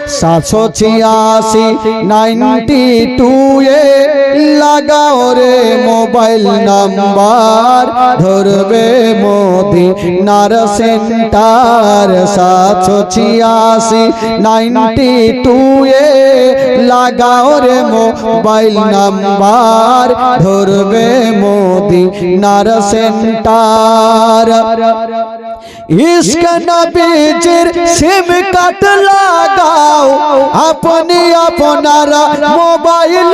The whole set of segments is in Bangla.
78692 এ লাগাও রে মোবাইল নাম্বার ধরবে মদিনার সেন্টার 78692 এ লাগাও রে মোবাইল নাম্বার ধরবে মদিনার সেন্টার इश्क नबीजिर सिम काट लगाओ अपनी अपनारा मोबाइल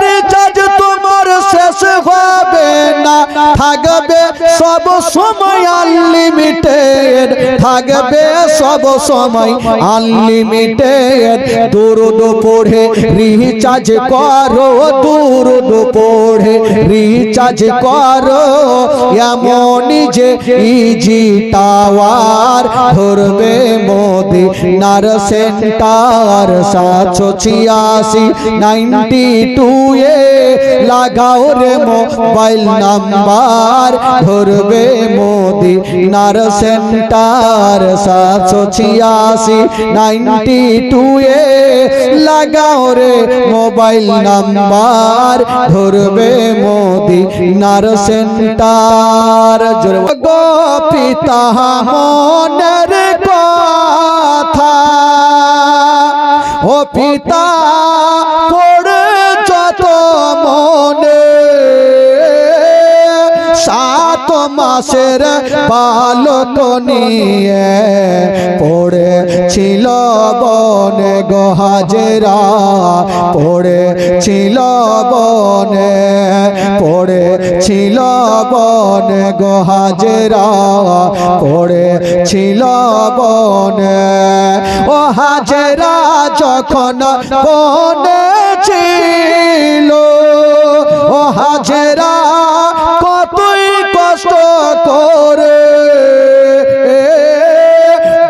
रिचार्ज तुम्हार शेष होबे ना থাকবে সব সময় আনলিমিটেড থাকবে সব সময় আনলিমিটেড দুরুদ পড়ে রিচার্জ করো দুরুদ পড়ে রিচার্জ করো এমনই যে ইজি টাওয়ার ধরবে মদিনার সেন্টার 78692 এ লাগাও রে মোবাইল নাম্বার ধরবে মদিনার সেন্টার 78692 এ লাগাও রে মোবাইল নাম্বার ধরবে মদিনার সেন্টার গো পিতা মনের কথা ও পিতা পড়ে যত মনে 7 মাসের বালক নিয়ে পড়েছিল বনে গো হাজেরা পড়েছিল বনে পড়েছিল বনে গো হাজেরা পড়েছিল বনে ও হাজেরা যখন বনে ছিল ও হাজেরা কতই কষ্ট করে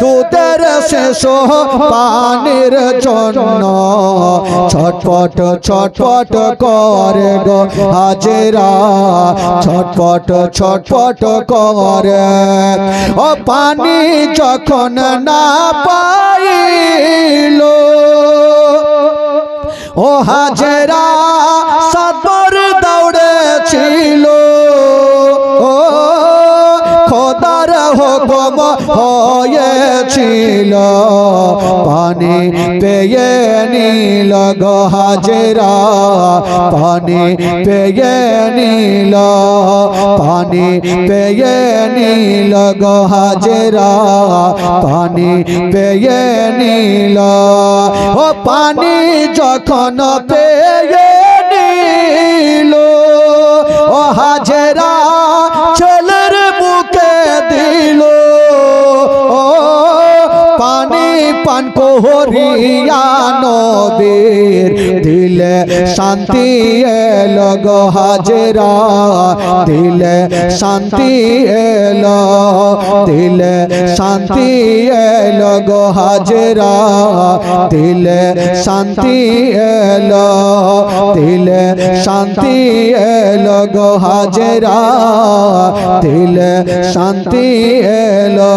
দুধের শেষ পানির জন্য ছটপট ছটপট করে গো হাজেরা ছটপট ছটপট করে ও পানি যখন না পাইল ও হাজেরা সাতবার দৌড়েছিল ও খোদার হুকুম হয়েছিল পানি পেয়ে নিল গো হাজেরা পানি পেয়ে নিল পানি পেয়ে নিল গো হাজেরা পানি পেয়ে নিল ও পানি যখন পেয়ে নিল ও হাজেরা ছেলের বুকে দিল ও পানি পান করিয়া নবীর দিলে শান্তি এলো গো হাজেরা দিলে শান্তি এলো দিলে শান্তি এলো গো হাজেরা দিলে শান্তি এলো দিলে শান্তি এলো গো হাজেরা দিলে শান্তি এলো।